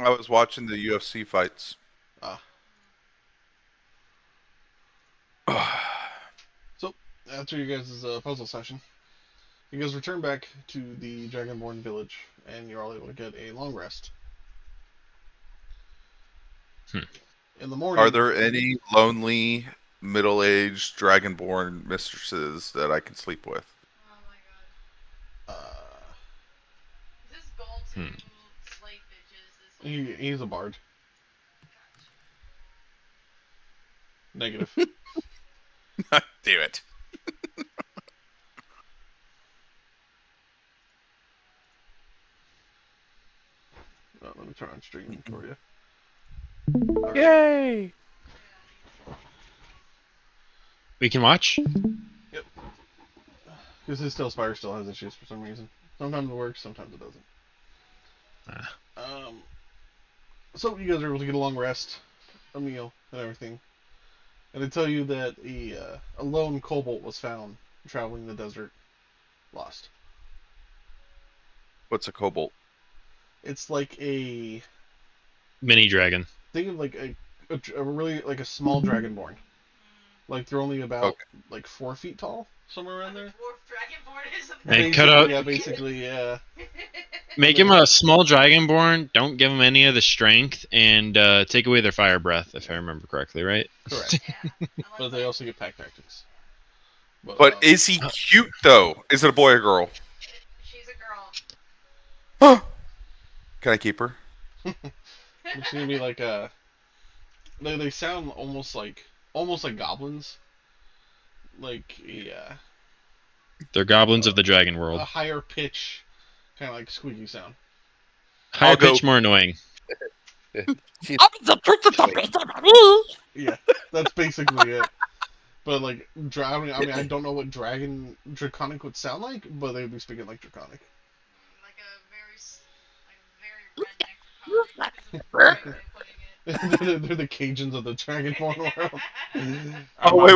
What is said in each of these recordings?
I was watching the UFC fights. Ah. So, after you guys' puzzle session, you guys return back to the Dragonborn village, and you're all able to get a long rest. Hmm. In the Are morning, there any lonely, middle-aged dragonborn mistresses that I can sleep with? Oh my god. uh, Is this goal to Hmm. slay bitches? This he's a bard. Negative. Damn it. Let me turn on stream for you. Yay! We can watch? Yep. Because his Spire still has issues for some reason. Sometimes it works, sometimes it doesn't. So you guys are able to get a long rest, a meal, and everything. And they tell you that a lone kobold was found traveling the desert, lost. What's a cobalt? It's like a Mini dragon. think of like a really like a small dragonborn. Like they're only about like 4 feet tall, somewhere around there. Dragonborn is a And cut out. Yeah, basically, yeah. Make him a small dragonborn. Don't give him any of the strength, and take away their fire breath, if I remember correctly, right? Correct. Yeah. But they also get pack tactics. But is he cute, though? Is it a boy or girl? She's a girl. Can I keep her? It's gonna be like a. They sound almost like goblins. Like They're goblins of the dragon a world. higher pitch, kind of like squeaky sound. Higher I'll go- pitch, more annoying. Yeah, that's basically it. But like, I mean, I don't know what draconic would sound like, but they would be speaking like draconic. Like a very redneck draconic. Is a way of putting it. They're the Cajuns of the Dragonborn world. Oh, wait.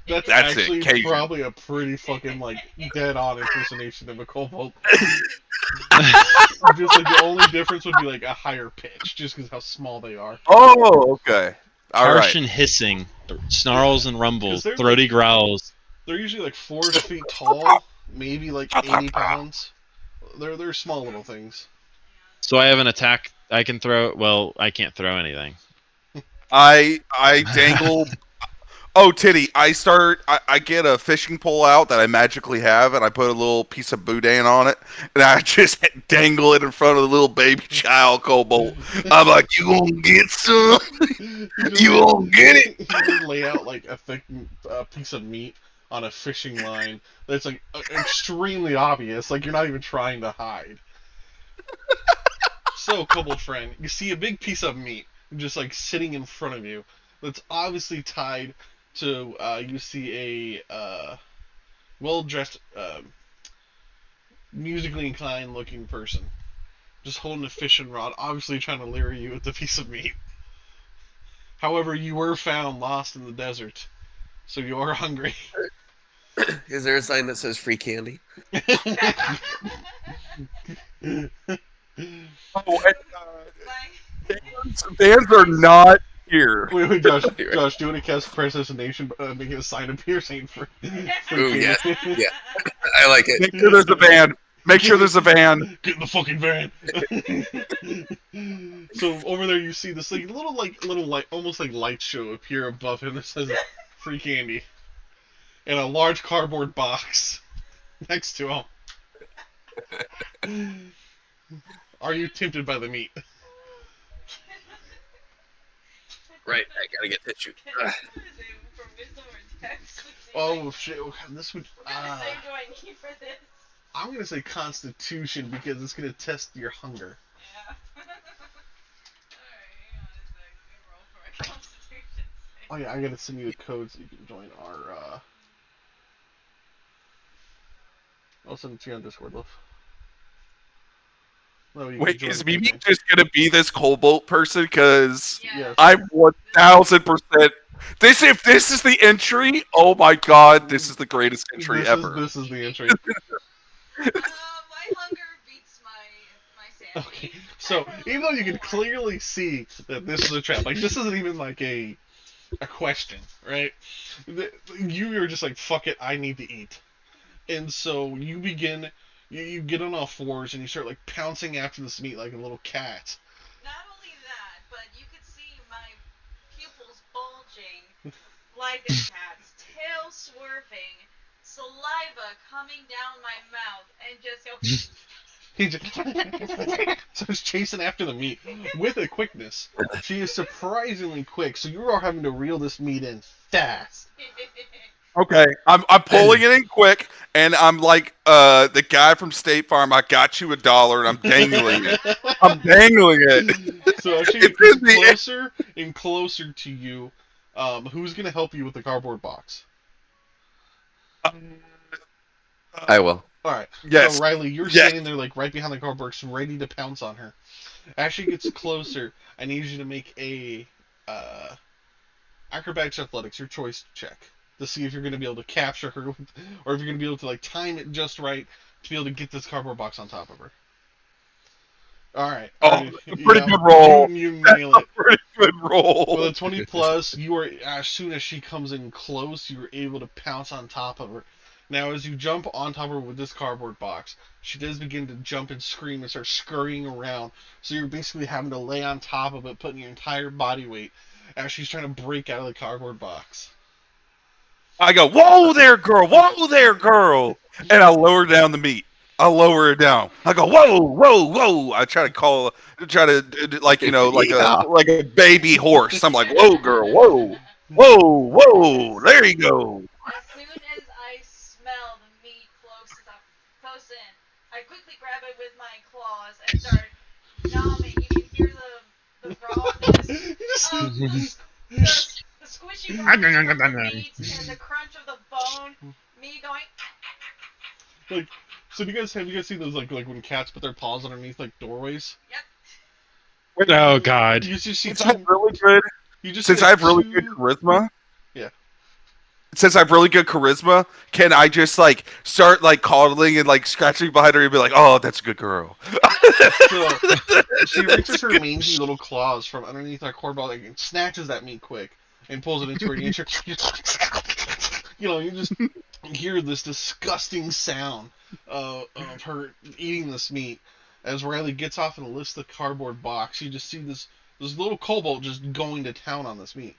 That's That's it, actually Cajun. probably a pretty fucking like dead-on impersonation of a kobold. Just like the only difference would be like a higher pitch, just because how small they are. Oh, okay. All Harsh right. and hissing, snarls and rumbles, 'Cause they're throaty growls. They're usually like 4 feet tall, maybe like 80 pounds. They're small little things. So I have an attack I can throw. Well, I can't throw anything. I dangle. Oh, titty! I get a fishing pole out that I magically have, and I put a little piece of boudin on it, and I just dangle it in front of the little baby child kobold. I'm like, "You gonna get some? You gonna get it?" You just lay out like a thick piece of meat on a fishing line that's like extremely obvious. Like you're not even trying to hide. So, kobold friend, you see a big piece of meat just like sitting in front of you that's obviously tied to. You see a well-dressed, musically inclined looking person just holding a fishing rod, obviously trying to lure you with the piece of meat. However, you were found lost in the desert, so you are hungry. Is there a sign that says free candy? Oh, bands are not here. Wait, Josh, do you want to cast Predestination, making a sign appear saying for Ooh, yes. Yeah. I like it. Make sure there's a van. Make sure there's a van. Get in the fucking van. So over there you see this like little light, almost like light show appear above him that says free candy, and a large cardboard box next to him. Are you tempted by the meat? Right, I gotta get tissue. Ugh. Oh shit! This would. What kind of save do I need for this? I'm gonna say Constitution because it's gonna test your hunger. Yeah. Alright, hang on a sec. Let me roll for my constitution save. Oh yeah, I gotta send you the code so you can join our. I'll send it to you on Discord, love. No, you can Wait, join is the Mimi campaign. just gonna be this kobold person? Because Yeah. I'm 1000% If this is the entry, oh my god, this is the greatest entry ever. This is the entry. My hunger beats my sanity. Okay, so even though you can clearly see that this is a trap, like this isn't even like a question, right? You are just like, fuck it, I need to eat. And so you begin, you get on all fours and you start like pouncing after this meat like a little cat. Not only that, but you could see my pupils bulging like a cat's, tail swerving, saliva coming down my mouth, and just go. He just starts chasing after the meat with a quickness. She is surprisingly quick, so you are having to reel this meat in fast. Okay, I'm pulling it in quick, and I'm like the guy from State Farm. I got you $1, and I'm dangling it. I'm dangling it. So actually, It's it's in the- closer and closer to you. Who's gonna help you with the cardboard box? I will. All right. Yes. So Riley, you're Yes. standing there like right behind the cardboard box, ready to pounce on her. As she gets closer, I need you to make a acrobatics athletics, your choice check, to see if you're going to be able to capture her, or if you're going to be able to like time it just right to be able to get this cardboard box on top of her. All right. Oh, pretty good roll. You nail it. Pretty good roll. With a 20 plus, you are, as soon as she comes in close, you are able to pounce on top of her. Now, as you jump on top of her with this cardboard box, she does begin to jump and scream and start scurrying around. So you're basically having to lay on top of it, putting your entire body weight as she's trying to break out of the cardboard box. I go, whoa there, girl, whoa there, girl, and I lower down the meat. I lower it down. I go, whoa, whoa, whoa. I try to like, you know, Yeah. like a baby horse. I'm like, whoa, girl, whoa, whoa, whoa. There you go. As soon as I smell the meat close in, I quickly grab it with my claws and start gnawing. You can hear the rawness of the squishy part of the meat and the crunch of the bone. Me going. So do you guys seen those like when cats put their paws underneath like doorways? Oh God. You just see Since I have really good, you just since see I have really two- good charisma. Yeah. Since I have really good charisma, can I just like start like coddling and like scratching behind her and be like, oh, that's a good girl. So she reaches her mangy little claws from underneath that cord ball like, and snatches that meat quick and pulls it into her. And you just hear this disgusting sound of her eating this meat. As Riley gets off and lifts the cardboard box, you just see this little kobold just going to town on this meat.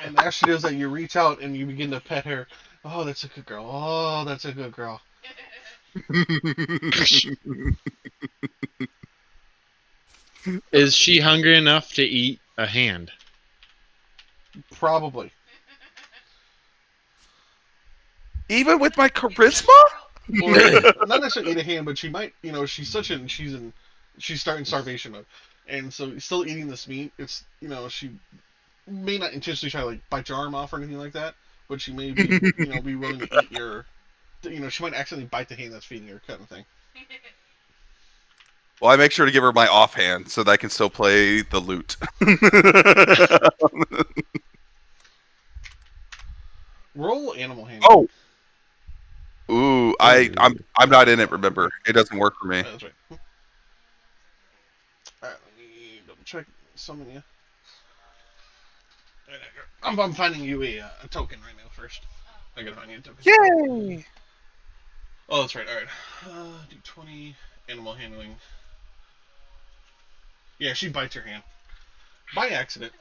And as she does that, you reach out and you begin to pet her. Oh, that's a good girl. Oh, that's a good girl. Is she hungry enough to eat a hand? Probably. Even with my charisma? Or not necessarily eat a hand, but she might. She's starting starvation mode, and so still eating this meat. It's she may not intentionally try to like bite your arm off or anything like that, but she may be be willing to eat your. She might accidentally bite the hand that's feeding her, kind of thing. Well, I make sure to give her my offhand so that I can still play the lute. Roll animal handling. Oh. Ooh, I'm not in it. Remember, it doesn't work for me. That's right. All right, let me double check. Summon you. I'm finding you a token right now first. I gotta find you a token. Yay! Oh, that's right. All right. Do 20 animal handling. Yeah, she bites your hand by accident.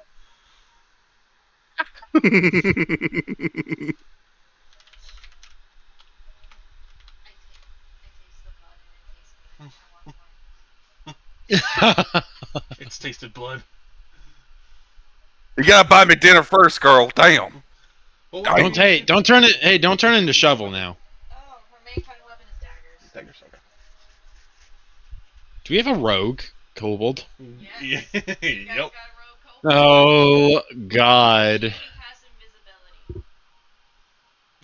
It's tasted blood. You gotta buy me dinner first, girl. Damn. Well, Don't turn it. Hey, don't turn it into shovel now. Oh, her main kind of weapon is daggers. Daggers, okay. Do we have a rogue kobold? Yeah. You guys Yep. got a rogue cold? Oh God. He has invisibility.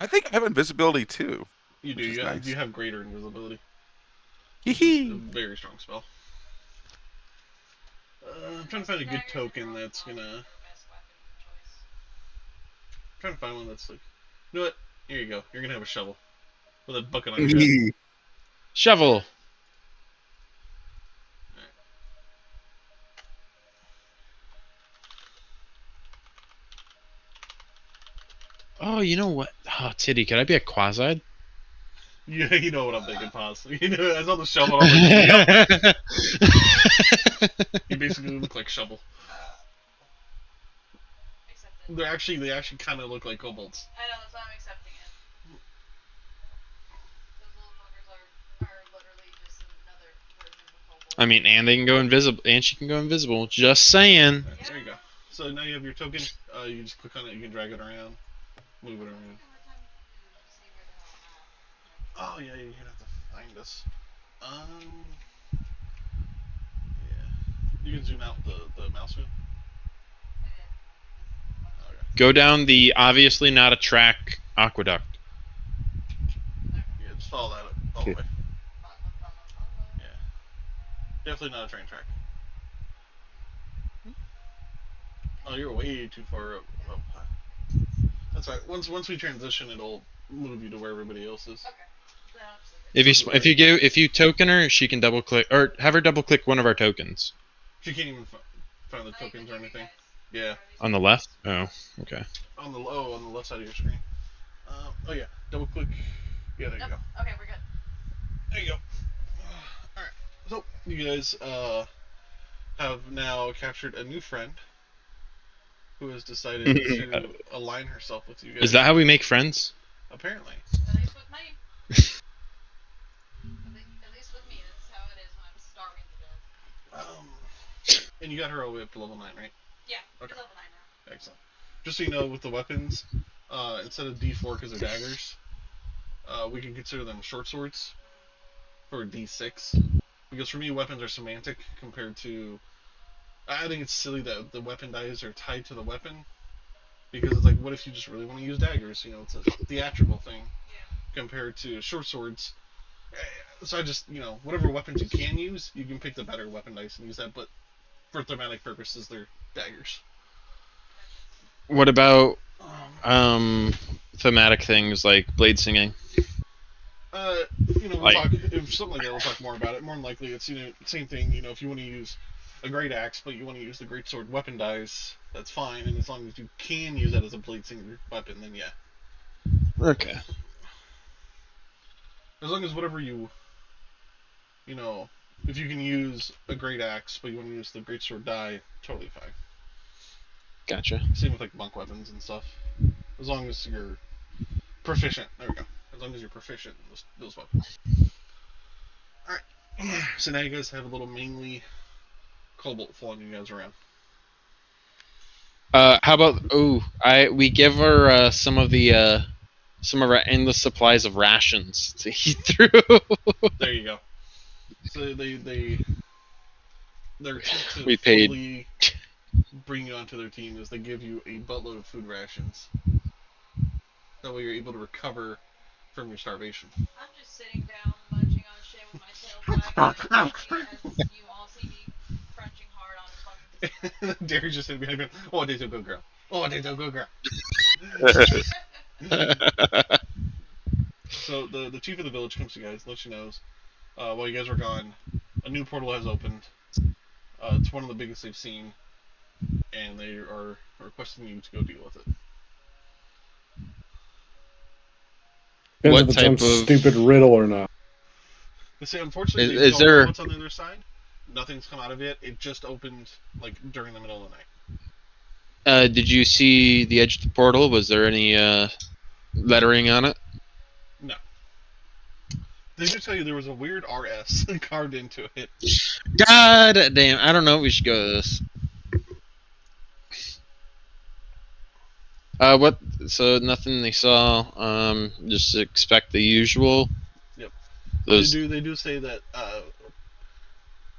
I think I have invisibility too. You do. Which is nice. You have greater invisibility. Hee It's a hee. very strong spell. I'm trying to find a good token that's gonna. Best weapon choice. I'm trying to find one that's like. You know what? Here you go. You're gonna have a shovel with a bucket on your head. Shovel. Oh, you know what? Oh, Titty, could I be a Quaside? Yeah, you know what I'm thinking, Paz. You know, I saw the shovel. I'm like, yep. You basically look like shovel. Accepted. They actually kind of look like kobolds. I know, that's why I'm accepting it. Those little buggers are literally just another version of kobolds. I mean, and they can go invisible, and she can go invisible. Just saying. Right, there you go. So now you have your token. You just click on it. You can drag it around, move it around. Oh yeah, you're gonna have to find us. Yeah. You can zoom out the mouse wheel. Okay. Go down the obviously not a track aqueduct. Yeah, just follow that all the Okay. way. Yeah. Definitely not a train track. Oh, you're way too far up. That's right. Once we transition, it'll move you to where everybody else is. Okay. Then I'll just leave it. If you token her, she can double click or have her double click one of our tokens She can't even find the I tokens or can hear you anything. guys. Yeah. on the left. Oh, okay. On the left side of your screen. Oh yeah. Double click. Yeah, there you Nope. go. Okay, we're good. There you go. Alright. So, you guys have now captured a new friend who has decided to align herself with you guys. Is that how we make friends? Apparently. At least with me. At least with me. That's how it is when I'm starving to death. And you got her all the way up to level 9, right? Yeah, Okay. he's level 9 now. Excellent. Just so you know, with the weapons, instead of D4 because they're daggers, we can consider them short swords for D6. Because for me, weapons are semantic compared to. I think it's silly that the weapon dice are tied to the weapon. Because it's like, what if you just really want to use daggers? You know, it's a theatrical thing Yeah. compared to short swords. So I just, whatever weapons you can use, you can pick the better weapon dice and use that. But for thematic purposes, they're daggers. What about thematic things like blade singing? We'll Like- talk if something like that. We'll talk more about it. More than likely, it's same thing. If you want to use a great axe, but you want to use the great sword weapon dice, that's fine. And as long as you can use that as a blade singer weapon, then yeah. Okay. As long as whatever if you can use a great axe, but you want to use the great sword die, totally fine. Gotcha. Same with like monk weapons and stuff. As long as you're proficient. There we go. As long as you're proficient in those weapons. Alright. So now you guys have a little mainly cobalt following you guys around. How about we give her some of our endless supplies of rations to eat through. There you go. So they're to We paid. fully bring you onto their team is they give you a buttload of food rations. That way you're able to recover from your starvation. I'm just sitting down, munching on shit with my tail wagging, as you all see me crunching hard on a fucking Derry's just sitting behind me. Oh, Days go girl. Oh, Days go girl. So the chief of the village comes to you guys, lets you know, while you guys were gone, a new portal has opened. It's one of the biggest they've seen, and they are requesting you to go deal with it. Depends What if it's type some of- stupid riddle or not. They say, unfortunately, Is they don't there- know what's on the other side. Nothing's come out of it. It just opened like during the middle of the night. Did you see the edge of the portal? Was there any lettering on it? No. They do tell you there was a weird RS carved into it. God damn! I don't know. We should go to this. What? So nothing they saw. Just expect the usual. Yep. Those. They do say that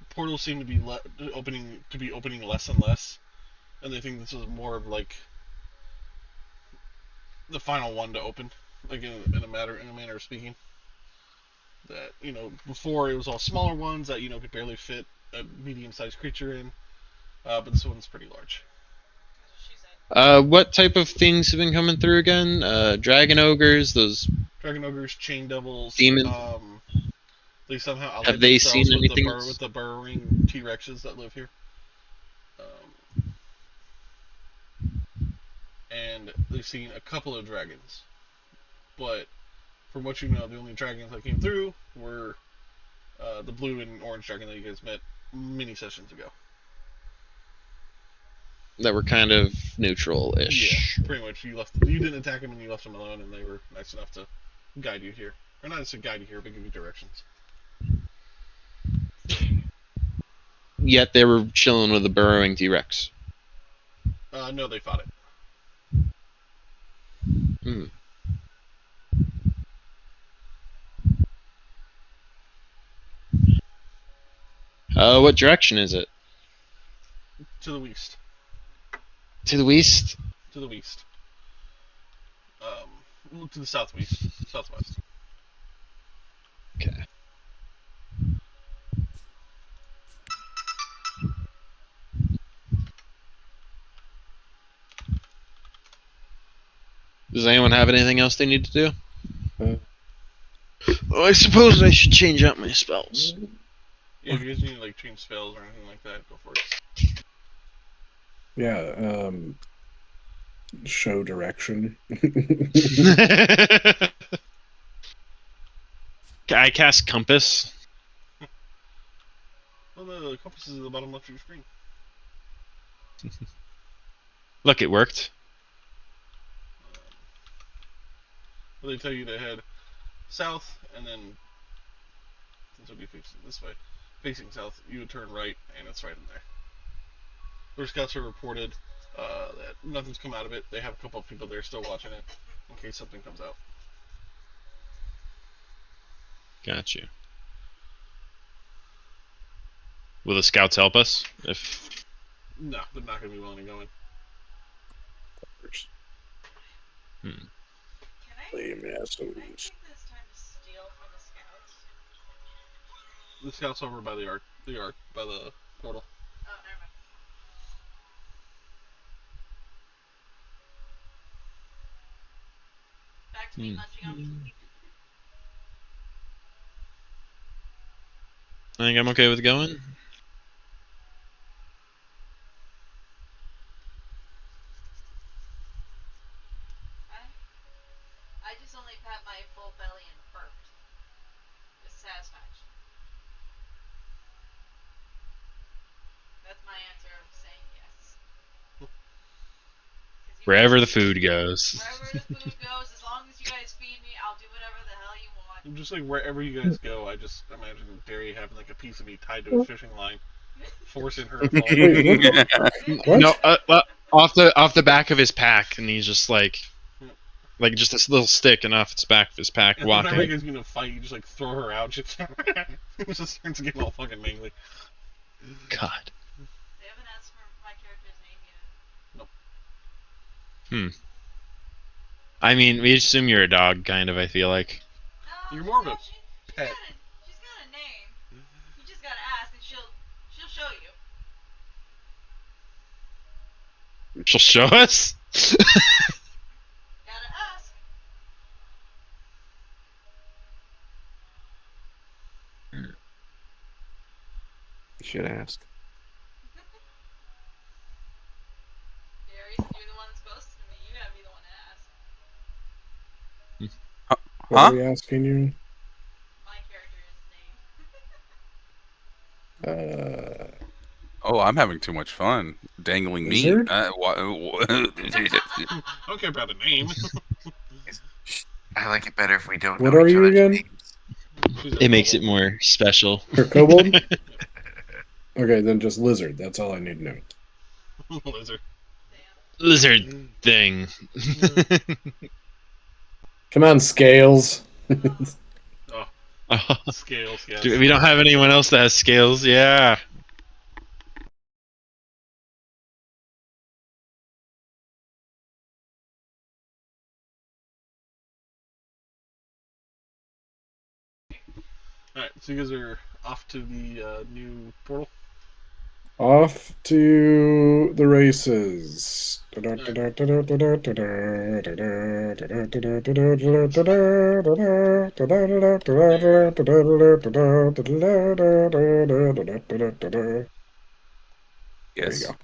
portals seem to be opening less and less, and they think this is more of like the final one to open, like in a manner of speaking. That before it was all smaller ones that could barely fit a medium-sized creature in, but this one's pretty large. That's what she said. What type of things have been coming through again? Dragon ogres, those Dragon ogres, chain devils. demon. They somehow Have allied they themselves seen with anything else? with the burrowing T-Rexes that live here. And they've seen a couple of dragons, but from what you know, the only dragons that came through were the blue and orange dragon that you guys met many sessions ago. That were kind of neutral-ish. Yeah, pretty much. You didn't attack them, and you left them alone, and they were nice enough to guide you here, or not to guide you here, but give you directions. Yet they were chilling with the burrowing T-Rex. No, they fought it. Hmm. What direction is it? To the west. To the west? To the west. To the southwest. Southwest. Okay. Does anyone have anything else they need to do? I suppose I should change out my spells. Yeah, if you guys need to like change spells or anything like that, go for it. Yeah, show direction. I cast Compass. Well, the compass is at the bottom left of your screen. Look, it worked. Well, they tell you to head south, and then since it'll be facing this way, facing south, you would turn right, and it's right in there. Their scouts have reported that nothing's come out of it. They have a couple of people there still watching it in case something comes out. Got you. Will the scouts help us? If No, they're not going to be willing to go in. Can I? Leave me as Can I those. take this time to steal from the scouts? The scouts over by the arc, by the portal. Oh, never mind. Back to me munching on food. I think I'm okay with going. I just only pat my full belly and burped. With satisfaction. That's my answer of saying yes. 'Cause you Wherever the guys- food goes. Wherever the food goes, as long as you guys feed me, I'll do whatever the hell you want. Just like wherever you guys go, I just imagine Derry having like a piece of me tied to a fishing line, forcing her to follow. Wait, what? No, off the back of his pack, and he's just like just this little stick and off its back of his pack, And whenever you walking. guys get in a fight, you just like throw her out. She just starts getting all fucking mangly. God. They haven't asked for my character's name yet. I mean, we assume you're a dog, kind of. I feel like. No, You're more of a she's pet. She's got a name. You just gotta ask, and she'll show you. She'll show us. Gotta ask. You should ask. Darius, you're the one that's closest to me. You gotta be the one to ask. What Huh? are we asking you? My character's name. Oh, I'm having too much fun dangling meat. Lizard? I don't care about the name. I like it better if we don't What know are each you other's again? names. It makes it more special. Or kobold? Okay, then just lizard. That's all I need to know. Lizard. Damn. Lizard thing. Come on, scales. Oh, Scales, yes. dude, we don't have anyone else that has scales. Yeah. Alright, so you guys are off to the new portal. Off to the races. There you Yes. go.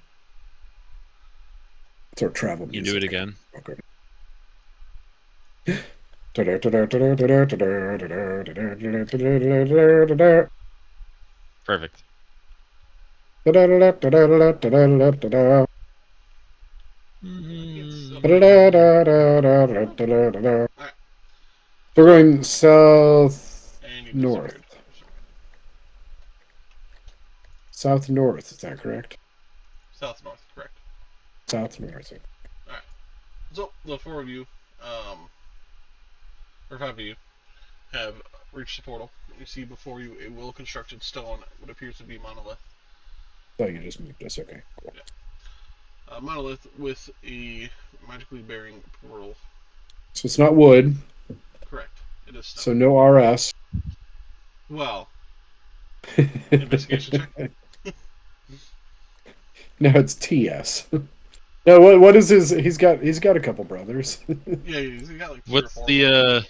It's our travel You music. do it again. Okay. Perfect. We're going south And you north. disappeared. South north, is that correct? South north, correct. South north. So the four of you, or five of you, have reached the portal. You see before you a well-constructed stone, what appears to be monolith. Oh, you just moved us. Okay, cool. A monolith with a magically bearing portal. So it's not wood. Correct. It is stone. So no RS. Well, investigation check. No, it's TS. No, what is his? He's got a couple brothers. Yeah, he's got like 3 or What's 4. the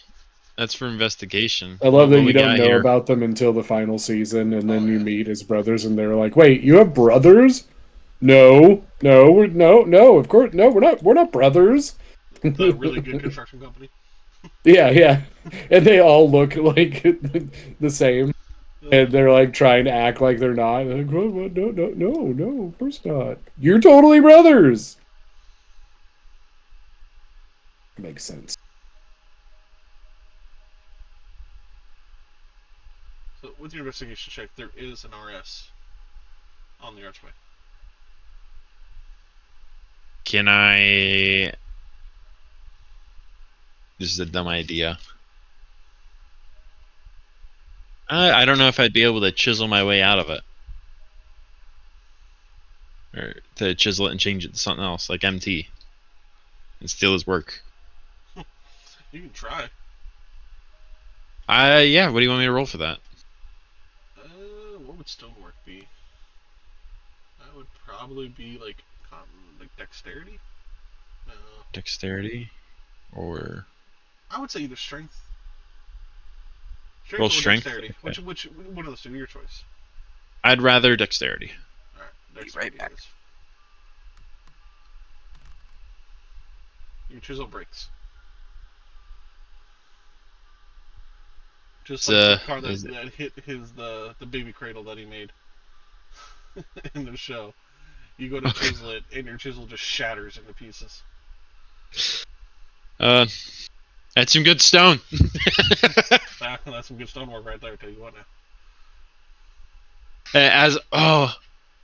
That's for investigation. I love What that you we don't got know here? about them until the final season, and then Oh, you yeah. meet his brothers, and they're like, "Wait, you have brothers? No, no. Of course, no. We're not brothers." It's a really good construction company. Yeah, and they all look like the same, and they're like trying to act like they're not. They're like, no, of course not. You're totally brothers. Makes sense. So with your investigation check, there is an RS on the archway. Can I? This is a dumb idea. I don't know if I'd be able to chisel my way out of it. Or to chisel it and change it to something else, like MT. And steal his work. You can try. Yeah, what do you want me to roll for that? What would stonework be? That would probably be like dexterity. Dexterity? Or... I would say either strength. Roll or strength? dexterity. Okay. Which one of those two? Your choice. I'd rather dexterity. All right, Be dexterity right back. it is. Your chisel breaks. Just like the car that hit the baby cradle that he made in the show. You go to chisel it, and your chisel just shatters into pieces. That's some good stone. That's some good stonework right there. Tell you what now.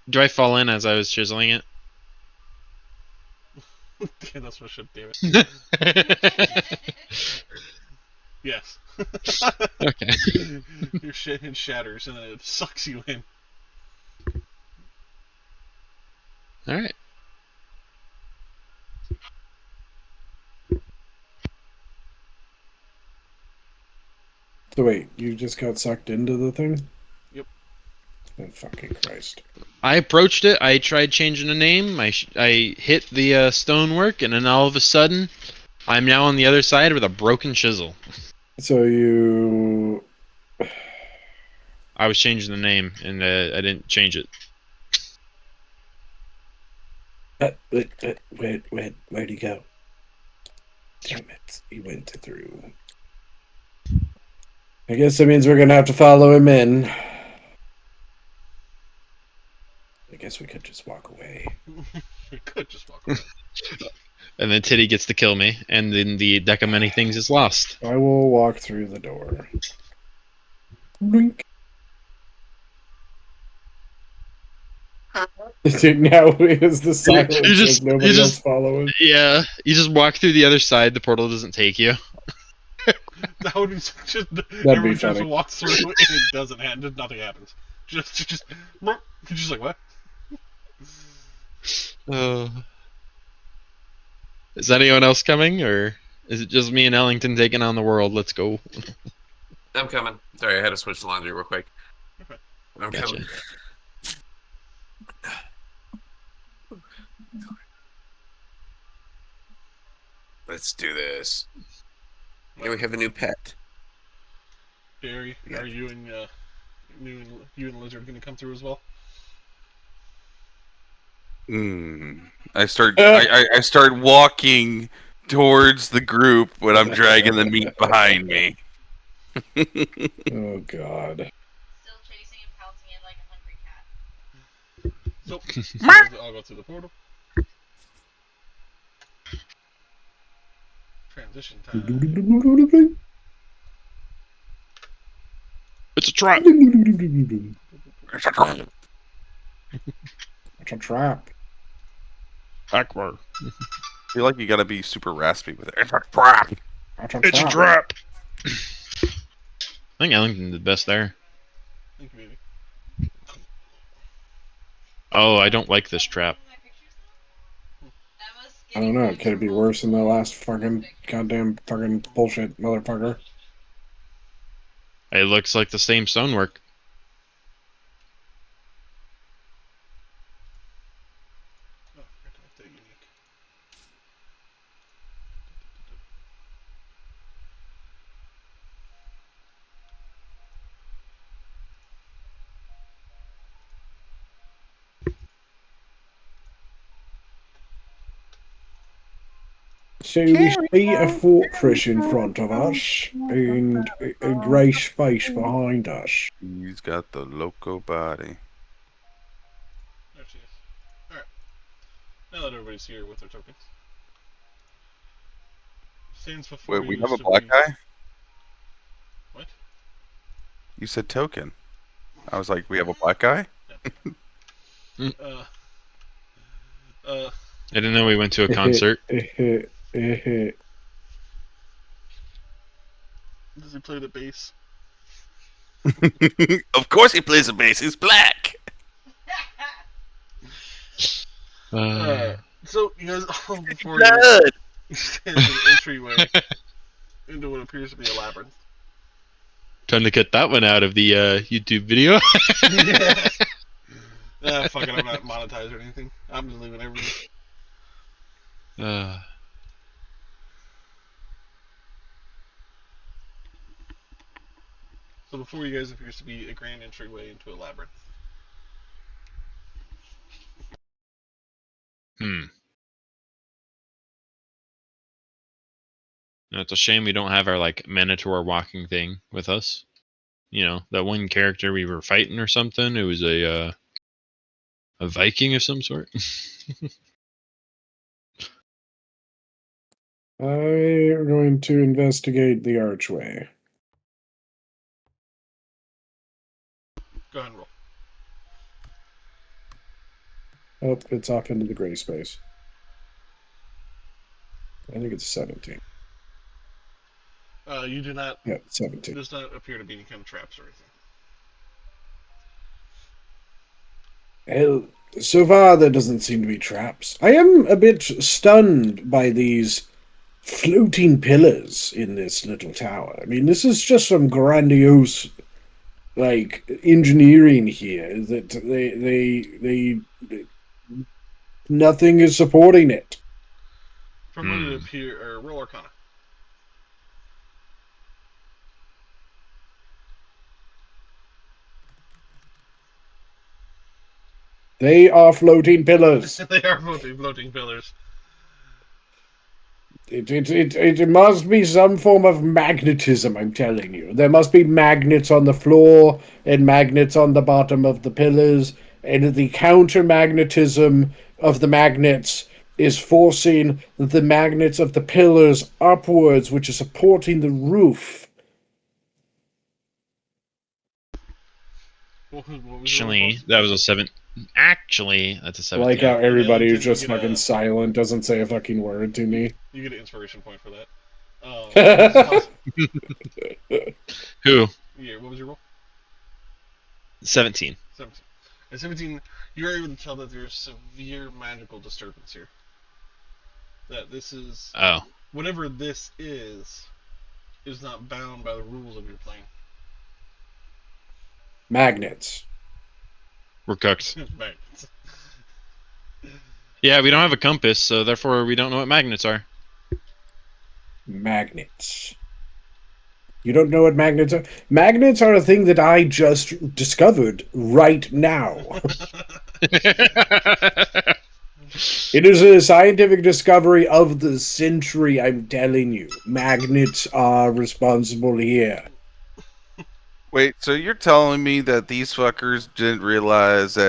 Do I fall in as I was chiseling it? Yeah, that's what should damn it. Yes. Okay. Your shit shatters and then it sucks you in. All right. So wait, you just got sucked into the thing? Yep. Oh, fucking Christ. I approached it. I tried changing the name. I hit the stonework, and then all of a sudden, I'm now on the other side with a broken chisel. So you... I was changing the name, and I didn't change it. Where'd he go? Damn it, he went through. I guess that means we're gonna have to follow him in. I guess we could just walk away. You could just walk away. And then Titty gets to kill me, and then the deck of many things is lost. I will walk through the door. Blink. Now is the silence. You just- as nobody you just- else following. Yeah, you just walk through the other side. The portal doesn't take you. That would be just be everyone just funny. walks through and it doesn't happen. Nothing happens. Just like what? Is anyone else coming, or is it just me and Ellington taking on the world? Let's go. I'm coming. Sorry, I had to switch the laundry real quick. Okay. I'm Gotcha. coming. Let's do this. Yeah, we have a new pet. Barry, Yeah. are you and Lizard gonna come through as well? I start walking towards the group when I'm dragging the meat behind me. Oh God. Still chasing and pouncing it like a hungry cat. So, I'll go through the portal. Transition time. It's a trap. It's a trap. Akbar. I feel like you gotta be super raspy with it. It's a trap. It's a trap. I think Ellington did best there. Thank you, baby. Oh, I don't like this trap. I don't know. Could it be worse than the last fucking goddamn fucking bullshit motherfucker? It looks like the same stonework. Oh, I forgot to update unique. So we see a fortress in front of us and a grey space behind us. He's got the loco body. There she is. Alright. Now that everybody's here with their tokens. Stands before Wait, we you have a to black be- guy? What? You said token. I was like, we have a black guy? Uh. I didn't know we went to a concert. Does he play the bass? Of course he plays the bass. He's black. So, you guys all before Blood. you stand in the entryway into what appears to be a labyrinth. Trying to get that one out of the YouTube video. Fuck it, I'm not monetized or anything. I'm just leaving everything. So before you guys appears to be a grand entryway into a labyrinth. It's a shame we don't have our like Minotaur walking thing with us. You know, that one character we were fighting or something. It was a Viking of some sort. I'm going to investigate the archway. Go ahead and roll. Oh, it's off into the gray space. I think it's 17. You do not. Yeah, 17. Does not appear to be any kind of traps or anything. Well, so far there doesn't seem to be traps. I am a bit stunned by these floating pillars in this little tower. I mean, this is just some grandiose, like, engineering here that they nothing is supporting it. From what it appears, or roll Arcana. They are floating pillars. They are floating pillars. It must be some form of magnetism, I'm telling you. There must be magnets on the floor and magnets on the bottom of the pillars, and the counter-magnetism of the magnets is forcing the magnets of the pillars upwards, which is supporting the roof. What was Actually, that was a 7. Actually, that's a 7. I like how everybody Yeah, is just you get fucking a- silent, doesn't say a fucking word to me. You get an inspiration point for that. Who? Yeah, what was your roll? 17. 17. At 17, you're able to tell that there's severe magical disturbance here. That this is... Oh. Whatever this is not bound by the rules of your plane. Magnets. We're cooked. Magnets. Yeah, we don't have a compass, so therefore we don't know what magnets are. Magnets. You don't know what magnets are? Magnets are a thing that I just discovered right now. It is a scientific discovery of the century, I'm telling you. Magnets are responsible here. Wait, so you're telling me that these fuckers didn't realize that